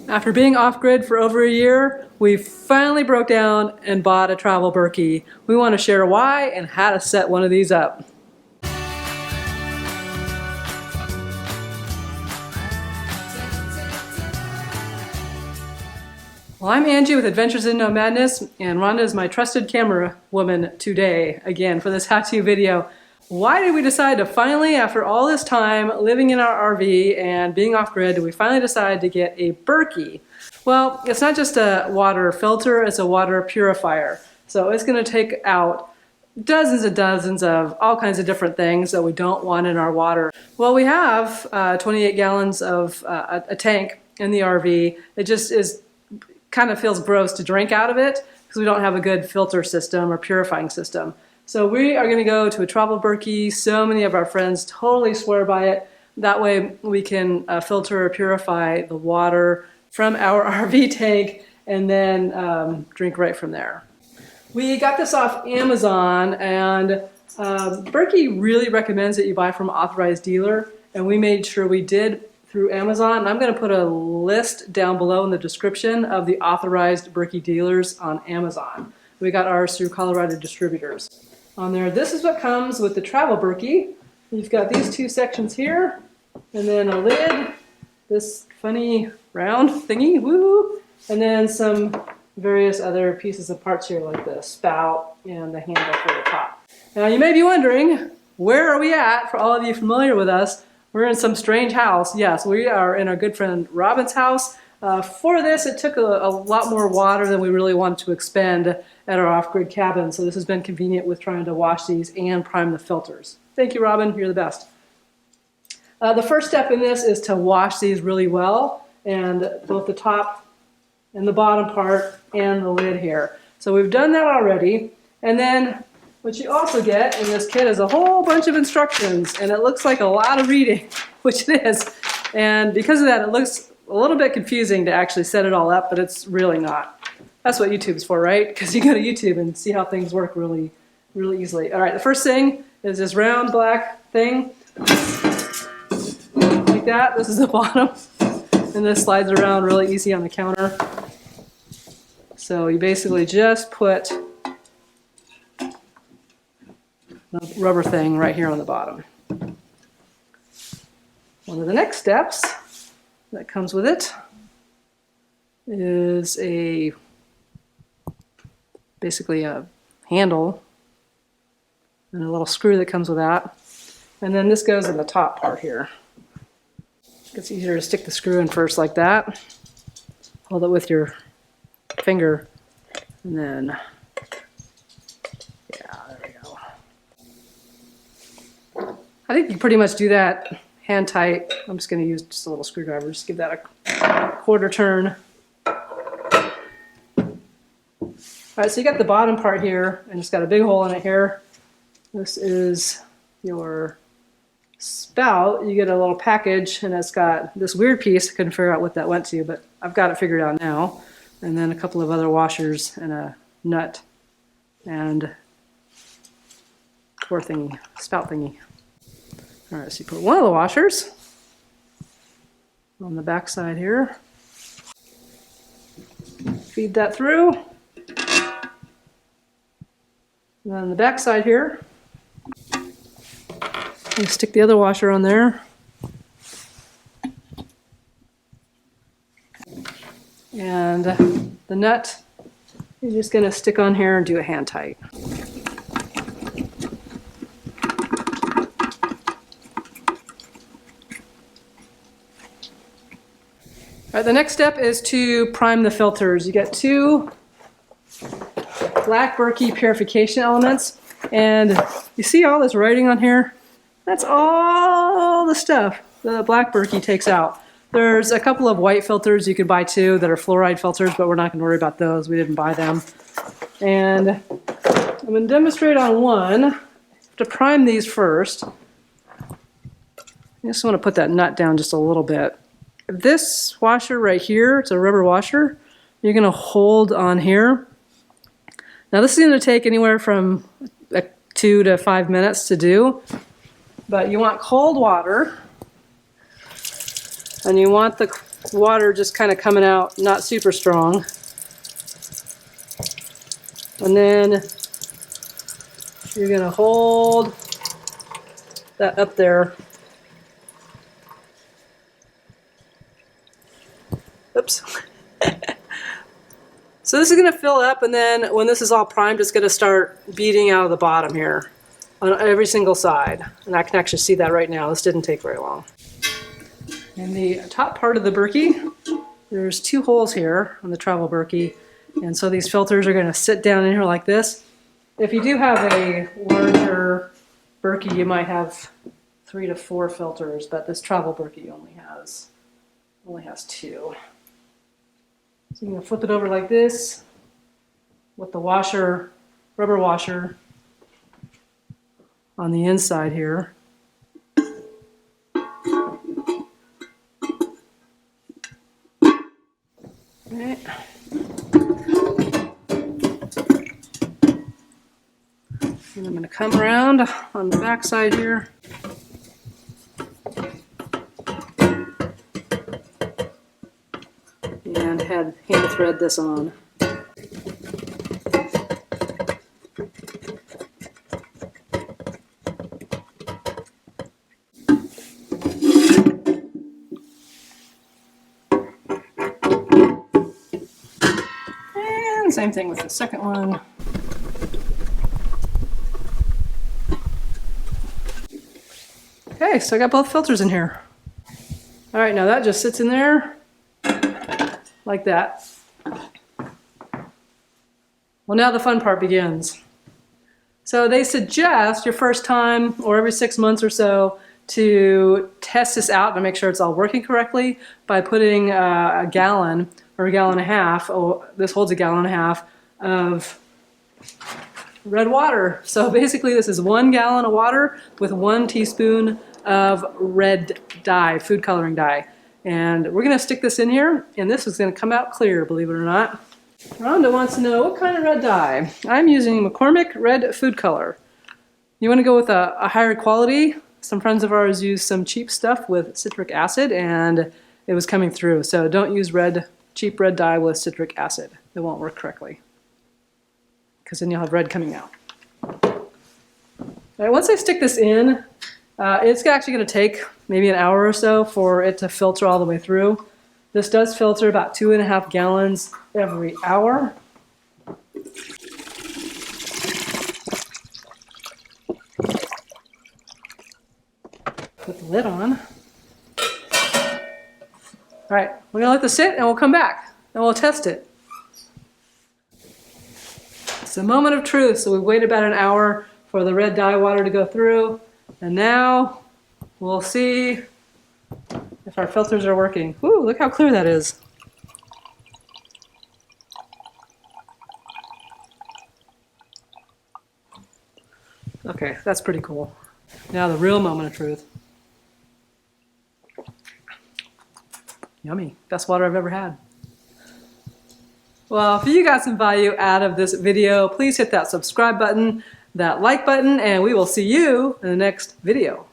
After being off-grid for over a year, we finally broke down and bought a Travel Berkey. We want to share why and how to set one of these up. Well, I'm Angie with Adventures in No Madness, and Rhonda is my trusted camera woman today, again, for this how-to video. Why did we decide to finally, after all this time living in our RV and being off-grid, we finally decide to get a Berkey? Well, it's not just a water filter, it's a water purifier. So it's going to take out dozens and dozens of all kinds of different things that we don't want in our water. Well, we have 28 gallons of a tank in the RV. It just kind of feels gross to drink out of it because we don't have a good filter system or purifying system. So we are going to go to a Travel Berkey. So many of our friends totally swear by it. That way we can filter or purify the water from our RV tank and then drink right from there. We got this off Amazon, and Berkey really recommends that you buy from an authorized dealer, and we made sure we did through Amazon. And I'm going to put a list down below in the description of the authorized Berkey dealers on Amazon. We got ours through Colorado Distributors. On there, this is what comes with the Travel Berkey. You've got these two sections here, and then a lid, this funny round thingy, woo, and then some various other pieces of parts here like the spout and the handle for the top. Now you may be wondering, where are we at? For all of you familiar with us, we're in some strange house. Yes, we are in our good friend Robin's house. For this, it took a lot more water than we really wanted to expend at our off-grid cabin, so this has been convenient with trying to wash these and prime the filters. Thank you, Robin. You're the best. The first step in this is to wash these really well, and both the top and the bottom part and the lid here. So we've done that already, and then what you also get in this kit is a whole bunch of instructions, and it looks like a lot of reading, which it is, and because of that it looks a little bit confusing to actually set it all up, but it's really not. That's what YouTube's for, right? Because you go to YouTube and see how things work really easily. All right, the first thing is this round black thing, like that. This is the bottom, and this slides around really easy on the counter. So you basically just put the rubber thing right here on the bottom. One of the next steps that comes with it is basically a handle and a little screw that comes with that. And then this goes in the top part here. It's easier to stick the screw in first like that. Hold it with your finger, and then, yeah, there we go. I think you pretty much do that hand tight. I'm just going to use just a little screwdriver. Just give that a quarter turn. All right, so you got the bottom part here, and it's got a big hole in it here. This is your spout. You get a little package, and it's got this weird piece. I couldn't figure out what that went to, but I've got it figured out now. And then a couple of other washers and a nut and core thingy, spout thingy. All right, so you put one of the washers on the back side here. Feed that through. And then on the back side here, you stick the other washer on there. And the nut, you're just going to stick on here and do a hand tight. All right, the next step is to prime the filters. You get two black Berkey purification elements, and you see all this writing on here? That's all the stuff the black Berkey takes out. There's a couple of white filters you can buy too that are fluoride filters, but we're not going to worry about those. We didn't buy them. And I'm going to demonstrate on one. To prime these first, I just want to put that nut down just a little bit. This washer right here, it's a rubber washer, you're going to hold on here. Now this is going to take anywhere from 2 to 5 minutes to do, but you want cold water, and you want the water just kind of coming out, not super strong. And then you're gonna hold that up there. Oops. So this is gonna fill up, and then when this is all primed, it's gonna start beading out of the bottom here on every single side. And I can actually see that right now. This didn't take very long. In the top part of the Berkey, there's 2 holes here on the Travel Berkey. And so these filters are going to sit down in here like this. If you do have a larger Berkey, you might have 3 to 4 filters, but this Travel Berkey only has 2. So you're going to flip it over like this with the washer, rubber washer on the inside here. Okay. And I'm going to come around on the back side here. And hand thread this on. And same thing with the second one. Okay, so I got both filters in here. All right, now that just sits in there like that. Well, now the fun part begins. So they suggest your first time or every 6 months or so to test this out and make sure it's all working correctly by putting a gallon or a gallon and a half, oh, this holds a gallon and a half of red water. So basically this is 1 gallon of water with 1 teaspoon of red dye, food coloring dye. And we're gonna stick this in here, and this is gonna come out clear, believe it or not. Rhonda wants to know what kind of red dye. I'm using McCormick Red Food Color. You wanna go with a higher quality. Some friends of ours used some cheap stuff with citric acid, and it was coming through. So don't use cheap red dye with citric acid. It won't work correctly, because then you'll have red coming out. All right, once I stick this in, it's actually going to take maybe an hour or so for it to filter all the way through. This does filter about 2.5 gallons every hour. Put the lid on. All right, we're going to let this sit and we'll come back and we'll test it. It's a moment of truth. So we waited about an hour for the red dye water to go through, and now we'll see if our filters are working. Ooh, look how clear that is. Okay, that's pretty cool. Now the real moment of truth. Yummy, best water I've ever had. Well, if you got some value out of this video, please hit that subscribe button, that like button, and we will see you in the next video.